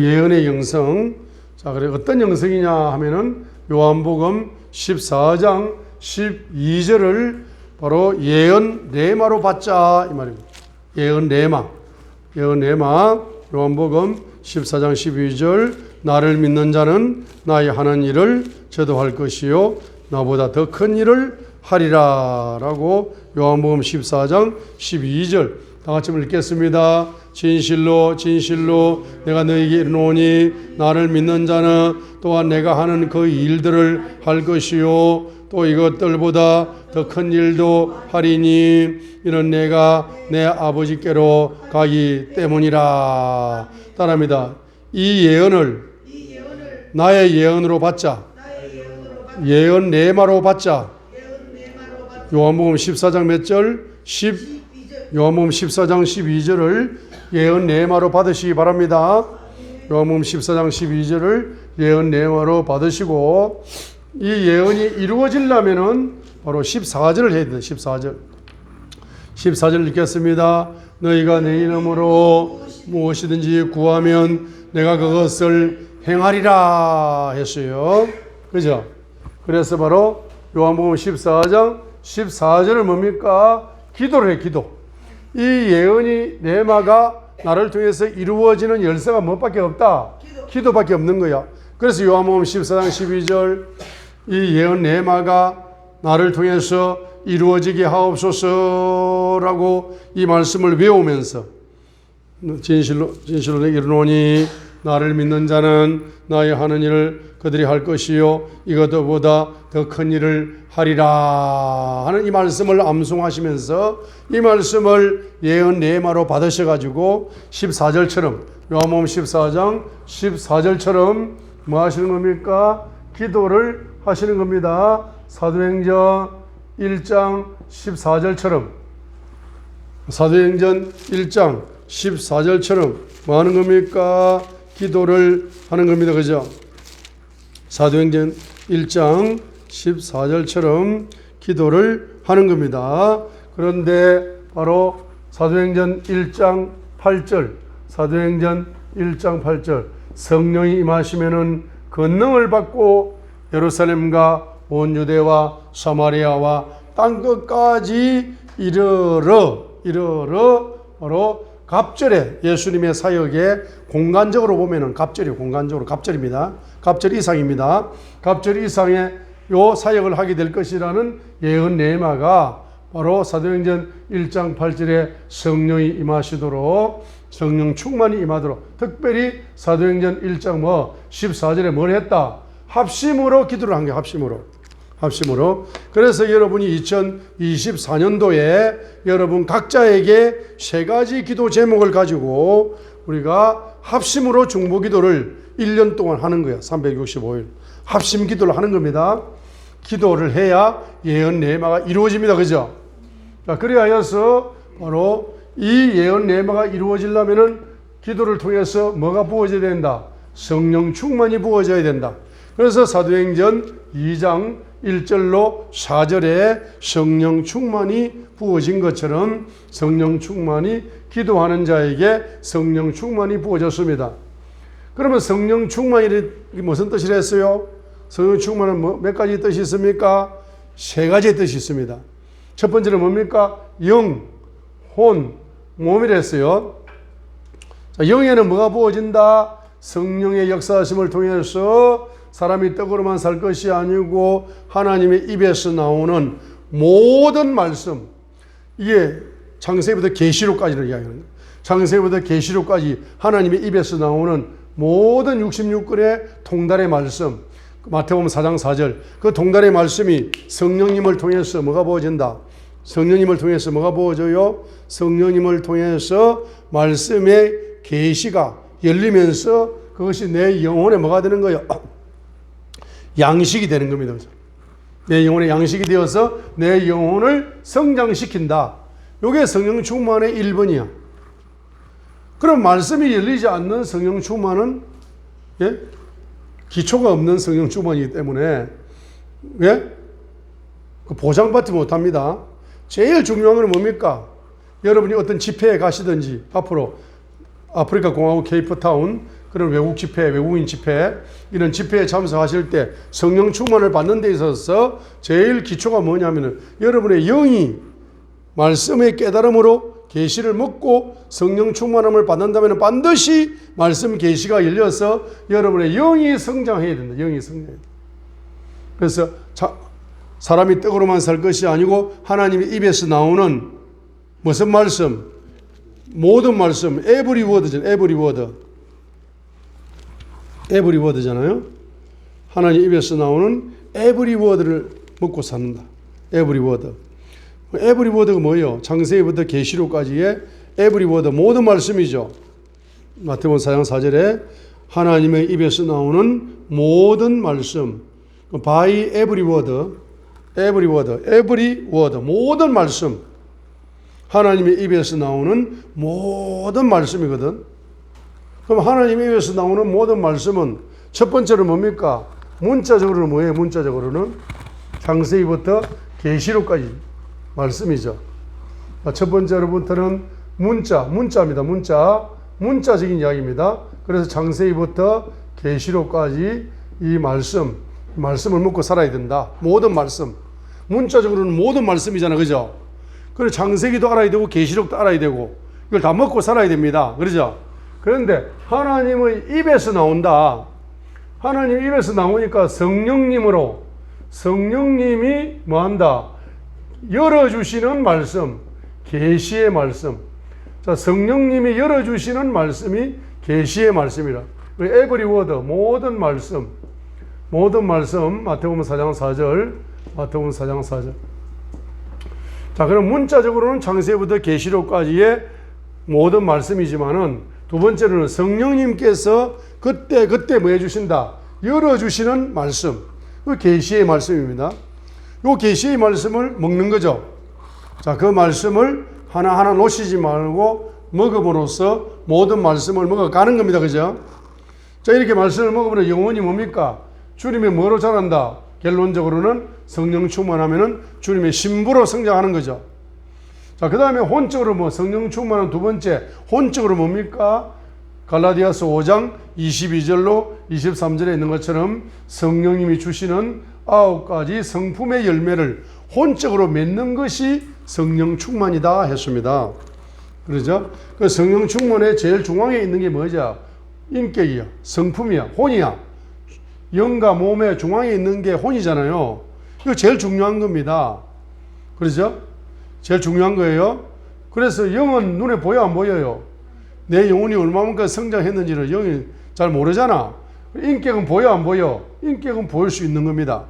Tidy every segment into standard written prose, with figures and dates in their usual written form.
예언의 영성. 자, 그래 어떤 영성이냐 하면은 요한복음 14장 12절을 바로 예언 레마로 받자 이 말입니다. 예언 레마. 예언 레마. 요한복음 14장 12절 나를 믿는 자는 나의 하는 일을 저도 할 것이요 나보다 더 큰 일을 하리라 라고 요한복음 14장 12절 다 같이 읽겠습니다. 진실로 진실로 내가 너희에게 이르노니 나를 믿는 자는 또한 내가 하는 그 일들을 할 것이요 또 이것들보다 더 큰 일도 하리니 이는 내가 내 아버지께로 가기 때문이라. 따라합니다. 이 예언을 나의 예언으로 받자. 예언 레마로 받자. 요한복음 14장 몇 절? 요한복음 14장 12절을 예언 레마로 받으시기 바랍니다. 요한복음 14장 12절을 예언 레마로 받으시고 이 예언이 이루어지려면은 바로 14절을 해야 된다. 14절 읽겠습니다. 너희가 내 이름으로 무엇이든지 구하면 내가 그것을 행하리라 했어요. 그죠? 그래서 바로 요한복음 14장 14절을 뭡니까? 기도를 해, 기도. 이 예언이 레마가 나를 통해서 이루어지는 열쇠가 뭐밖에 없다? 기도밖에 없는 거야. 그래서 요한복음 14장 12절 이 예언 레마가 나를 통해서 이루어지게 하옵소서라고 이 말씀을 외우면서 진실로 내게 이르노니 나를 믿는 자는 나의 하는 일을 그들이 할 것이요 이것보다 더 큰 일을 하리라 하는 이 말씀을 암송하시면서 이 말씀을 예언 레마로 받으셔가지고 14절처럼 요한복음 14장 14절처럼 뭐 하시는 겁니까? 기도를 하시는 겁니다. 사도행전 1장 14절처럼 사도행전 1장 14절처럼 뭐 하는 겁니까? 기도를 하는 겁니다. 그죠? 사도행전 1장 14절처럼 기도를 하는 겁니다. 그런데 바로 사도행전 1장 8절 사도행전 1장 8절 성령이 임하시면은 권능을 받고 예루살렘과 온 유대와 사마리아와 땅끝까지 이르러 바로 갑절에 예수님의 사역에 공간적으로 보면은 갑절입니다. 갑절 이상입니다. 갑절 이상의 요 사역을 하게 될 것이라는 예언 레마가 바로 사도행전 1장 8절에 성령이 임하시도록 성령 충만이 임하도록 특별히 사도행전 1장 14절에 뭘 했다? 합심으로 기도를 한 게 합심으로. 그래서 여러분이 2024년도에 여러분 각자에게 세 가지 기도 제목을 가지고 우리가 합심으로 중보 기도를 1년 동안 하는 거야. 365일. 합심 기도를 하는 겁니다. 기도를 해야 예언 레마가 이루어집니다. 그죠? 자, 그리하여서 바로 이 예언 레마가 이루어지려면은 기도를 통해서 뭐가 부어져야 된다? 성령 충만이 부어져야 된다. 그래서 사도행전 2장 1절로 4절에 성령 충만이 부어진 것처럼 성령 충만이 기도하는 자에게 성령 충만이 부어졌습니다. 그러면 성령 충만이 무슨 뜻이라 했어요? 성령 충만은 몇 가지 뜻이 있습니까? 세 가지의 뜻이 있습니다. 첫 번째는 뭡니까? 영, 혼, 몸이라 했어요. 자, 영에는 뭐가 부어진다? 성령의 역사하심을 통해서 사람이 떡으로만 살 것이 아니고 하나님의 입에서 나오는 모든 말씀, 이게 창세기부터 계시록까지를 이야기하는 거예요. 창세기부터 계시록까지 하나님의 입에서 나오는 모든 66권의 통달의 말씀, 마태복음 4장 4절 그 통달의 말씀이 성령님을 통해서 뭐가 부어진다? 성령님을 통해서 뭐가 부어져요? 성령님을 통해서 말씀의 계시가 열리면서 그것이 내 영혼에 뭐가 되는 거예요? 양식이 되는 겁니다. 내 영혼의 양식이 되어서 내 영혼을 성장시킨다. 이게 성령 충만의 1번이야. 그럼 말씀이 열리지 않는 성령 충만은 기초가 없는 성령 충만이기 때문에 보장받지 못합니다. 제일 중요한 건 뭡니까? 여러분이 어떤 집회에 가시든지 앞으로 아프리카 공화국 케이프타운 그런 외국 집회, 외국인 집회, 이런 집회에 참석하실 때 성령 충만을 받는 데 있어서 제일 기초가 뭐냐면은 여러분의 영이 말씀의 깨달음으로 계시를 먹고 성령 충만함을 받는다면 반드시 말씀 계시가 열려서 여러분의 영이 성장해야 된다. 영이 성장해야 된다. 그래서 사람이 떡으로만 살 것이 아니고 하나님의 입에서 나오는 무슨 말씀? 모든 말씀, every word잖아요. every word. every word잖아요. 하나님 입에서 나오는 every word를 먹고 사는다. every word. every word가 뭐예요? 창세기부터 계시록까지의 every word, 모든 말씀이죠. 마태복음 4장 4절에 하나님의 입에서 나오는 모든 말씀, by every word, every word, every word, 모든 말씀, 하나님의 입에서 나오는 모든 말씀이거든. 그럼 하나님의 입에서 나오는 모든 말씀은 첫 번째로 뭡니까? 문자적으로는 뭐예요? 문자적으로는 창세기부터 계시록까지 말씀이죠. 첫 번째로부터는 문자입니다. 문자적인 이야기입니다. 그래서 창세기부터 계시록까지 이 말씀을 먹고 살아야 된다. 모든 말씀. 문자적으로는 모든 말씀이잖아. 그죠? 그래서 창세기도 알아야 되고 계시록도 알아야 되고 이걸 다 먹고 살아야 됩니다. 그러죠? 그런데 하나님의 입에서 나온다. 하나님 입에서 나오니까 성령님이 뭐한다? 열어주시는 말씀, 계시의 말씀. 자, 성령님이 열어주시는 말씀이 계시의 말씀이라. every word, 모든 말씀, 마태복음 4장 4절. 자, 그럼 문자적으로는 창세기부터 계시록까지의 모든 말씀이지만은 두 번째로는 성령님께서 그때 뭐 해주신다? 열어주시는 말씀. 그 계시의 말씀입니다. 요 계시의 말씀을 먹는 거죠. 자, 그 말씀을 하나하나 놓치지 말고 먹음으로써 모든 말씀을 먹어가는 겁니다. 그죠? 자, 이렇게 말씀을 먹으면 영혼이 뭡니까? 주님의 뭐로 자란다? 결론적으로는 성령 충만하면은 주님의 신부로 성장하는 거죠. 자, 그 다음에 혼적으로 성령 충만한 두 번째, 혼적으로 뭡니까? 갈라디아서 5장 22절로 23절에 있는 것처럼 성령님이 주시는 9가지 성품의 열매를 혼적으로 맺는 것이 성령 충만이다 했습니다. 그러죠? 그 성령 충만의 제일 중앙에 있는 게 뭐죠? 인격이야, 성품이야, 혼이야. 영과 몸의 중앙에 있는 게 혼이잖아요. 이거 제일 중요한 겁니다. 그렇죠? 제일 중요한 거예요. 그래서 영은 눈에 보여 안 보여요? 내 영혼이 얼마만큼 성장했는지를 영이 잘 모르잖아. 인격은 보여 안 보여? 인격은 보일 수 있는 겁니다.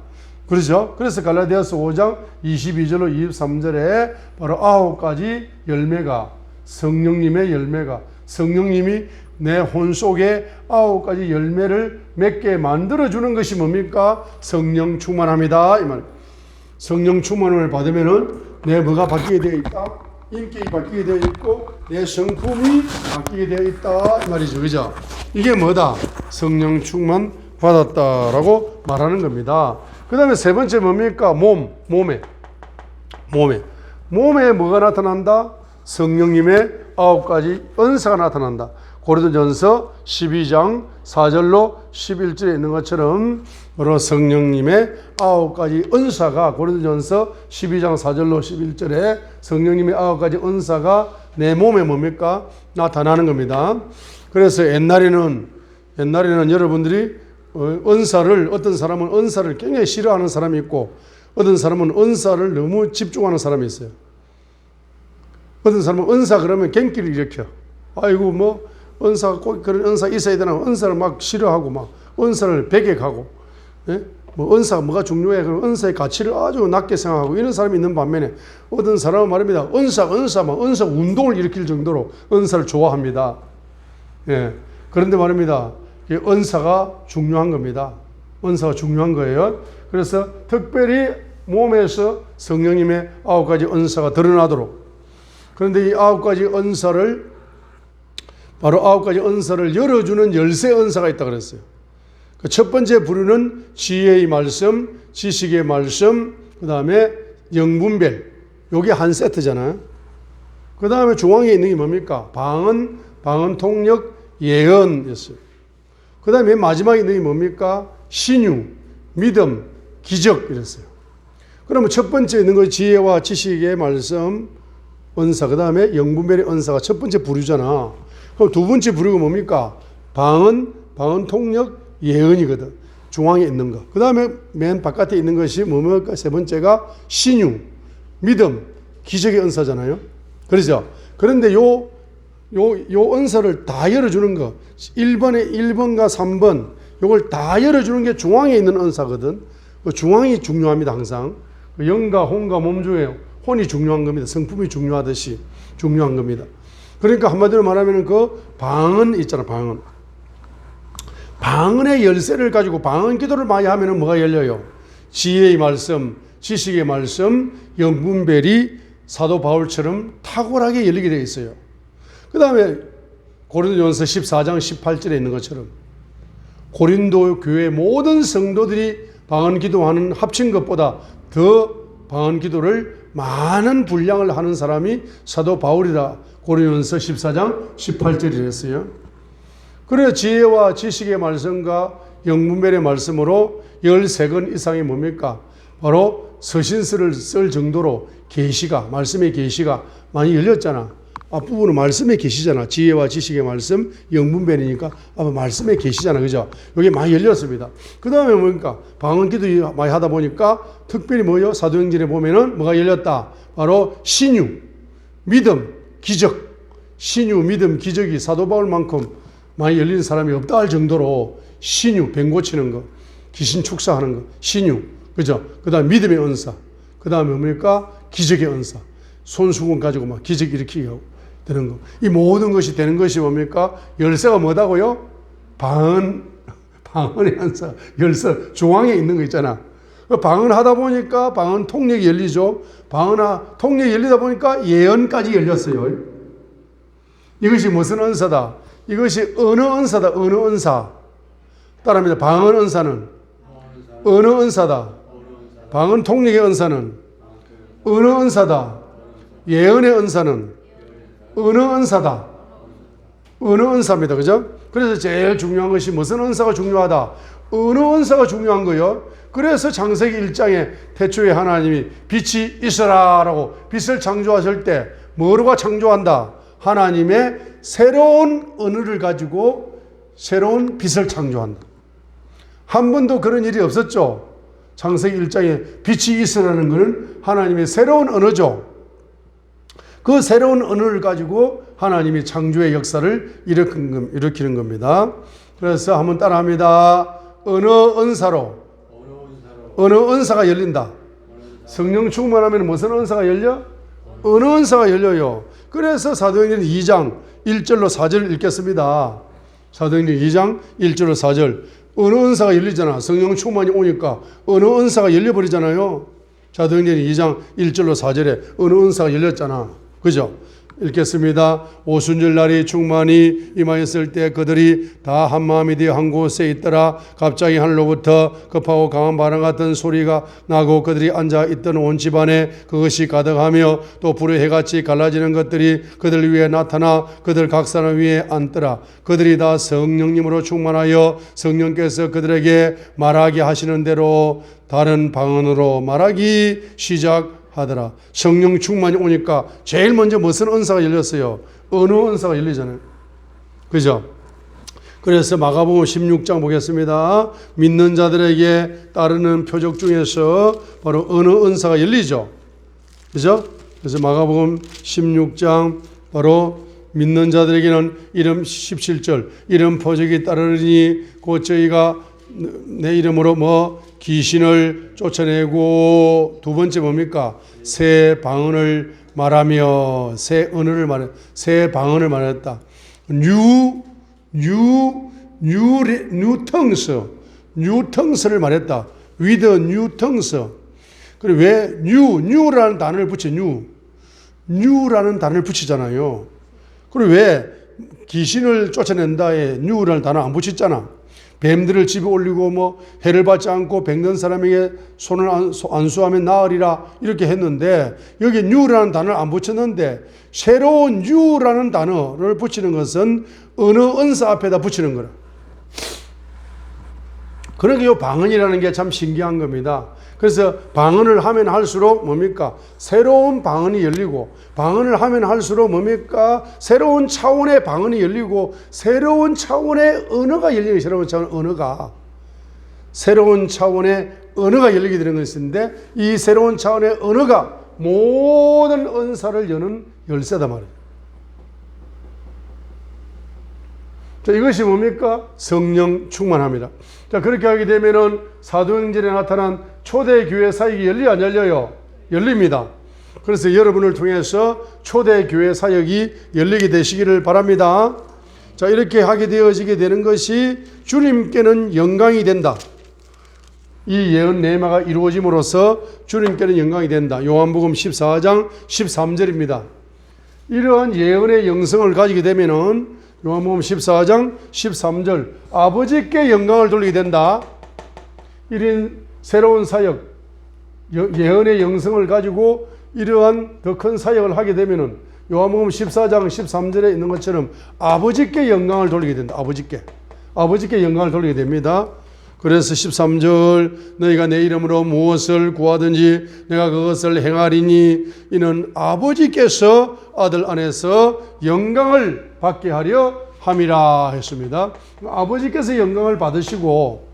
그렇죠? 그래서 갈라디아서 5장 22절로 23절에 바로 9가지 열매가 성령님의 열매가 성령님이 내 혼 속에 9가지 열매를 맺게 만들어주는 것이 뭡니까? 성령 충만합니다. 이 말. 성령 충만을 받으면은 내 뭐가 바뀌게 되어 있다? 인격이 바뀌게 되어 있고 내 성품이 바뀌게 되어 있다. 이 말이죠. 그죠? 이게 뭐다? 성령 충만 받았다라고 말하는 겁니다. 그 다음에 세 번째 뭡니까? 몸에 뭐가 나타난다? 성령님의 9가지 은사가 나타난다. 고린도전서 12장 4절로 11절에 있는 것처럼 바로 성령님의 9가지 은사가 고린도전서 12장 4절로 11절에 성령님의 9가지 은사가 내 몸에 뭡니까? 나타나는 겁니다. 그래서 옛날에는 여러분들이 은사를 어떤 사람은 은사를 굉장히 싫어하는 사람이 있고 어떤 사람은 은사를 너무 집중하는 사람이 있어요. 어떤 사람은 은사 그러면 갱기를 일으켜. 아이고 뭐 은사가 꼭 그런 은사 있어야 되나 은사를 막 싫어하고 막 은사를 배격하고 예? 뭐 은사가 뭐가 중요해 그럼 은사의 가치를 아주 낮게 생각하고 이런 사람이 있는 반면에 어떤 사람은 말입니다. 은사 운동을 일으킬 정도로 은사를 좋아합니다. 예. 그런데 말입니다. 은사가 중요한 겁니다. 은사가 중요한 거예요. 그래서 특별히 몸에서 성령님의 9가지 은사가 드러나도록 그런데 이 9가지 은사를 바로 9가지 은사를 열어주는 열쇠 은사가 있다 그랬어요. 그 첫 번째 부류는 지혜의 말씀, 지식의 말씀, 그 다음에 영분별. 요게 한 세트잖아요. 그 다음에 중앙에 있는 게 뭡니까? 방언 통역, 예언이었어요. 그 다음에 맨 마지막에 있는 게 뭡니까? 신유, 믿음, 기적 이랬어요. 그러면 첫 번째 있는 거 지혜와 지식의 말씀, 은사, 그 다음에 영분별의 은사가 첫 번째 부류잖아. 그럼 두 번째 부류가 뭡니까? 방언, 통역, 예언이거든. 중앙에 있는 거. 그 다음에 맨 바깥에 있는 것이 뭡니까? 세 번째가 신유, 믿음, 기적의 은사잖아요. 그렇죠? 그런데 요 은사를 다 열어주는 거. 1번과 3번, 요걸 다 열어주는 게 중앙에 있는 은사거든. 그 중앙이 중요합니다, 항상. 영과 혼과 몸 중에 혼이 중요한 겁니다. 성품이 중요하듯이 중요한 겁니다. 그러니까 한마디로 말하면 그 방언 있잖아, 방언. 방언의 열쇠를 가지고 방언 기도를 많이 하면 뭐가 열려요? 지혜의 말씀, 지식의 말씀, 영분별이 사도 바울처럼 탁월하게 열리게 되어 있어요. 그 다음에 고린도전서 14장 18절에 있는 것처럼 고린도 교회 모든 성도들이 방언 기도하는 합친 것보다 더 방언 기도를 많은 분량을 하는 사람이 사도 바울이라 고린도전서 14장 18절이랬어요. 그래서 지혜와 지식의 말씀과 영분별의 말씀으로 13권 이상이 뭡니까? 바로 서신서를 쓸 정도로 계시가, 말씀의 계시가 많이 열렸잖아. 앞부분은 말씀의 계시잖아. 지혜와 지식의 말씀, 영분별이니까 아마 말씀의 계시잖아. 그죠? 여기 많이 열렸습니다. 그 다음에 뭡니까? 방언 기도 많이 하다 보니까 특별히 뭐요? 사도행전에 보면은 뭐가 열렸다? 바로 신유, 믿음, 기적. 신유, 믿음, 기적이 사도 바울만큼 많이 열린 사람이 없다 할 정도로 신유, 병 고치는 거, 귀신 축사하는 거, 신유. 그죠? 그 다음 믿음의 은사. 그 다음에 뭡니까? 기적의 은사. 손수건 가지고 막 기적 일으키게 되는 거. 이 모든 것이 되는 것이 뭡니까? 열쇠가 뭐다고요? 방언의 은사. 열쇠 중앙에 있는 거 있잖아. 방언하다 보니까 방언 통역이 열리죠. 통역이 열리다 보니까 예언까지 열렸어요. 이것이 무슨 은사다? 이것이 어느 은사다? 어느 은사? 따라합니다. 방언 은사는 어느 은사다? 방언 통역의 은사는 어느 은사다? 예언의 은사는 어느 은사다? 어느 은사입니다. 그죠? 그래서 제일 중요한 것이 무슨 은사가 중요하다? 어느 은사가 중요한 거예요. 그래서 창세기 1장에 태초에 하나님이 빛이 있으라라고 빛을 창조하실 때 뭐로가 창조한다? 하나님의 새로운 언어를 가지고 새로운 빛을 창조한다. 한 번도 그런 일이 없었죠. 창세기 1장에 빛이 있으라는 것은 하나님의 새로운 언어죠. 그 새로운 언어를 가지고 하나님이 창조의 역사를 일으키는 겁니다. 그래서 한번 따라합니다. 어느 은사로? 어느 은사가 열린다? 성령 충만하면 무슨 은사가 열려? 어느 은사가 열려요. 그래서 사도행전 2장 1절로 4절 읽겠습니다. 사도행전 2장 1절로 4절. 어느 은사가 열리잖아. 성령 충만이 오니까 어느 은사가 열려버리잖아요. 사도행전 2장 1절로 4절에 어느 은사가 열렸잖아. 그죠? 읽겠습니다. 오순절 날이 충만히 임하였을 때 그들이 다 한마음이 되어 한 곳에 있더라. 갑자기 하늘로부터 급하고 강한 바람 같은 소리가 나고 그들이 앉아 있던 온 집안에 그것이 가득하며 또 불의 해같이 갈라지는 것들이 그들 위에 나타나 그들 각 사람 위에 앉더라. 그들이 다 성령님으로 충만하여 성령께서 그들에게 말하게 하시는 대로 다른 방언으로 말하기 시작하더라. 성령 충만이 오니까 제일 먼저 무슨 은사가 열렸어요? 어느 은사가 열리잖아요. 그죠? 그래서 마가복음 16장 보겠습니다. 믿는 자들에게 따르는 표적 중에서 바로 어느 은사가 열리죠. 그죠? 그래서 마가복음 16장 바로 믿는 자들에게는 이름 17절 이름 표적이 따르니 곧 저희가 내 이름으로 귀신을 쫓아내고 두 번째 뭡니까? 새 방언을 말하며 새 언어를 새 방언을 말했다. 뉴 텅스를 말했다. with new tongues. 그리고 왜 뉴라는 단어를 붙여 뉴라는 단어를 붙이잖아요. 그리고 왜 귀신을 쫓아낸다에 뉴라는 단어 안 붙였잖아. 뱀들을 집에 올리고 해를 받지 않고 병든 사람에게 손을 안수하면 나으리라 이렇게 했는데 여기 뉴라는 단어를 안 붙였는데 새로운 뉴라는 단어를 붙이는 것은 어느 은사 앞에다 붙이는 거라. 그러니까 이 방언이라는 게 참 신기한 겁니다. 그래서 방언을 하면 할수록 뭡니까? 새로운 방언이 열리고, 방언을 하면 할수록 뭡니까? 새로운 차원의 방언이 열리고, 새로운 차원의 언어가 열리는, 새로운 차원의 언어가. 새로운 차원의 언어가 열리게 되는 것인데, 이 새로운 차원의 언어가 모든 은사를 여는 열쇠다 말이에요. 자, 이것이 뭡니까? 성령 충만합니다. 자, 그렇게 하게 되면은 사도행전에 나타난 초대교회 사역이 열려 안 열려요? 열립니다. 그래서 여러분을 통해서 초대교회 사역이 열리게 되시기를 바랍니다. 자, 이렇게 하게 되어지게 되는 것이 주님께는 영광이 된다. 이 예언 내마가 이루어짐으로써 주님께는 영광이 된다. 요한복음 14장 13절입니다. 이러한 예언의 영성을 가지게 되면은 요한복음 14장 13절 아버지께 영광을 돌리게 된다. 이런 새로운 사역, 예언의 영성을 가지고 이러한 더 큰 사역을 하게 되면은 요한복음 14장 13절에 있는 것처럼 아버지께 영광을 돌리게 된다. 아버지께 영광을 돌리게 됩니다. 그래서 13절 너희가 내 이름으로 무엇을 구하든지 내가 그것을 행하리니 이는 아버지께서 아들 안에서 영광을 받게 하려 함이라 했습니다. 아버지께서 영광을 받으시고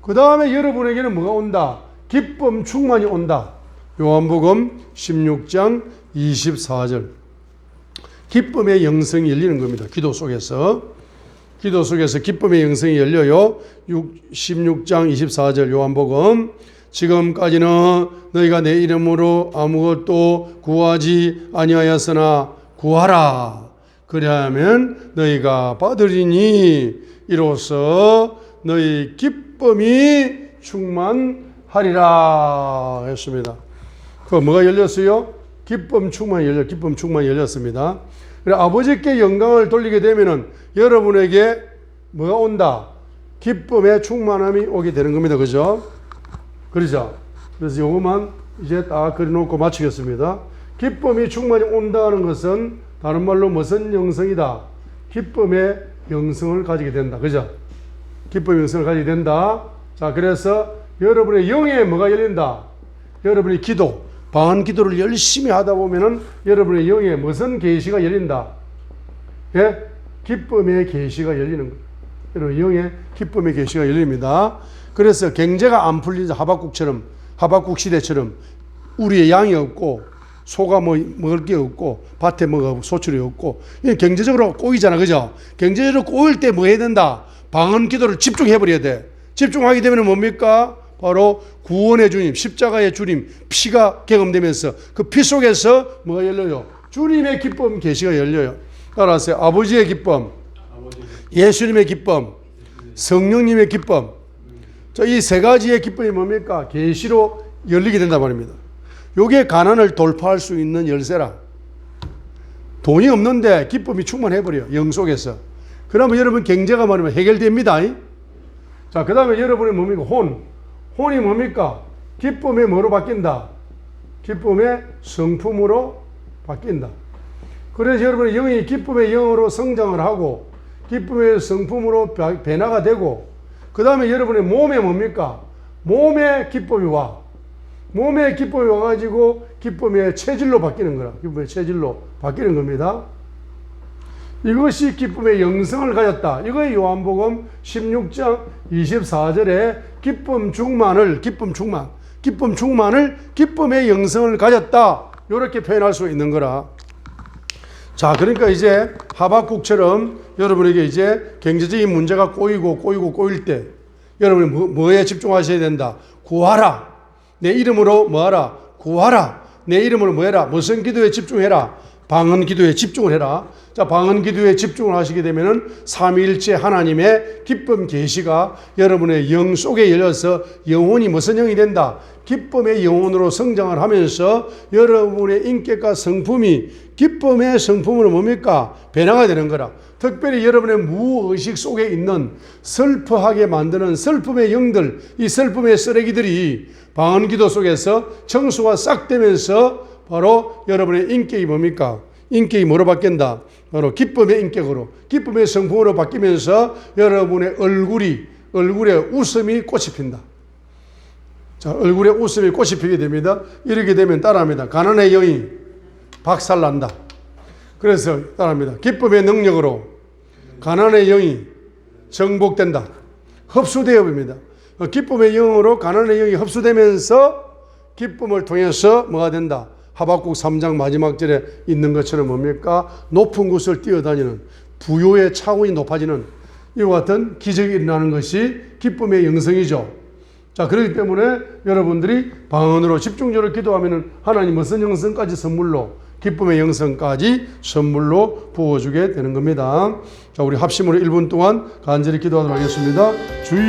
그 다음에 여러분에게는 뭐가 온다? 기쁨 충만이 온다. 요한복음 16장 24절 기쁨의 영성이 열리는 겁니다. 기도 속에서 기쁨의 영성이 열려요. 16장 24절 요한복음 지금까지는 너희가 내 이름으로 아무것도 구하지 아니하였으나 구하라. 그리하면 너희가 받으리니 이로써 너희 기쁨이 충만하리라 했습니다. 그 뭐가 열렸어요? 기쁨 충만이 열렸습니다. 그래 아버지께 영광을 돌리게 되면은 여러분에게 뭐가 온다? 기쁨의 충만함이 오게 되는 겁니다. 그죠? 그러죠? 그래서 요것만 이제 딱 그려놓고 마치겠습니다. 기쁨이 충만히 온다는 것은 다른 말로 무슨 영성이다? 기쁨의 영성을 가지게 된다. 그죠? 기쁨의 영성을 가지게 된다. 자, 그래서 여러분의 영에 뭐가 열린다? 여러분의 기도, 방언 기도를 열심히 하다 보면은 여러분의 영에 무슨 계시가 열린다? 예? 기쁨의 계시가 열리는 거예요. 여러분 영에 기쁨의 계시가 열립니다. 그래서 경제가 안 풀리자 하박국 시대처럼 우리의 양이 없고 소가 먹을 게 없고 밭에 소출이 없고 경제적으로 꼬이잖아. 그죠? 경제적으로 꼬일 때 뭐 해야 된다? 방언 기도를 집중해 버려야 돼. 집중하게 되면 뭡니까? 바로 구원의 주님, 십자가의 주님, 피가 경험되면서 그 피 속에서 뭐가 열려요? 주님의 기쁨 계시가 열려요. 따라서 아버지의 기쁨, 예수님의 기쁨, 성령님의 기쁨. 자, 이 세 가지의 기쁨이 뭡니까? 계시로 열리게 된단 말입니다. 요게 가난을 돌파할 수 있는 열쇠라. 돈이 없는데 기쁨이 충만해버려. 영 속에서. 그러면 여러분 경제가 말하면 해결됩니다. 자, 그 다음에 여러분이 뭡니까? 혼이 뭡니까? 기쁨의 뭐로 바뀐다? 기쁨의 성품으로 바뀐다. 그래서 여러분의 영이 기쁨의 영으로 성장을 하고 기쁨의 성품으로 변화가 되고 그 다음에 여러분의 몸에 뭡니까? 몸에 기쁨이 와. 몸에 기쁨이 와가지고 기쁨의 체질로 바뀌는 거라. 기쁨의 체질로 바뀌는 겁니다. 이것이 기쁨의 영성을 가졌다. 이거 요한복음 16장 24절에 기쁨 충만을 기쁨의 영성을 가졌다. 이렇게 표현할 수 있는 거라. 자, 그러니까 이제 하박국처럼 여러분에게 이제 경제적인 문제가 꼬일 때 여러분이 뭐에 집중하셔야 된다? 구하라. 내 이름으로 뭐하라? 구하라. 내 이름으로 뭐해라? 무슨 기도에 집중해라? 방언 기도에 집중을 해라. 자, 방언 기도에 집중을 하시게 되면은 삼위일체 하나님의 기쁨 계시가 여러분의 영 속에 열려서 영혼이 무슨 영이 된다? 기쁨의 영혼으로 성장을 하면서 여러분의 인격과 성품이 기쁨의 성품으로 뭡니까? 변화가 되는 거라. 특별히 여러분의 무의식 속에 있는 슬퍼하게 만드는 슬픔의 영들, 이 슬픔의 쓰레기들이 방언 기도 속에서 청소가 싹 되면서 바로 여러분의 인격이 뭡니까? 인격이 뭐로 바뀐다? 바로 기쁨의 인격으로, 기쁨의 성품으로 바뀌면서 여러분의 얼굴이 얼굴에 웃음이 꽃이 핀다. 자, 얼굴에 웃음이 꽃이 피게 됩니다. 이렇게 되면 따라합니다. 가난의 영이 박살난다. 그래서 따라합니다. 기쁨의 능력으로 가난의 영이 정복된다. 흡수되어 봅니다. 기쁨의 영으로 가난의 영이 흡수되면서 기쁨을 통해서 뭐가 된다? 하박국 3장 마지막 절에 있는 것처럼 뭡니까? 높은 곳을 뛰어다니는 부요의 차원이 높아지는 이와 같은 기적이 일어나는 것이 기쁨의 영성이죠. 자, 그렇기 때문에 여러분들이 방언으로 집중적으로 기도하면 하나님 무슨 영성까지 선물로, 기쁨의 영성까지 선물로 부어주게 되는 겁니다. 자, 우리 합심으로 1분 동안 간절히 기도하도록 하겠습니다. 주의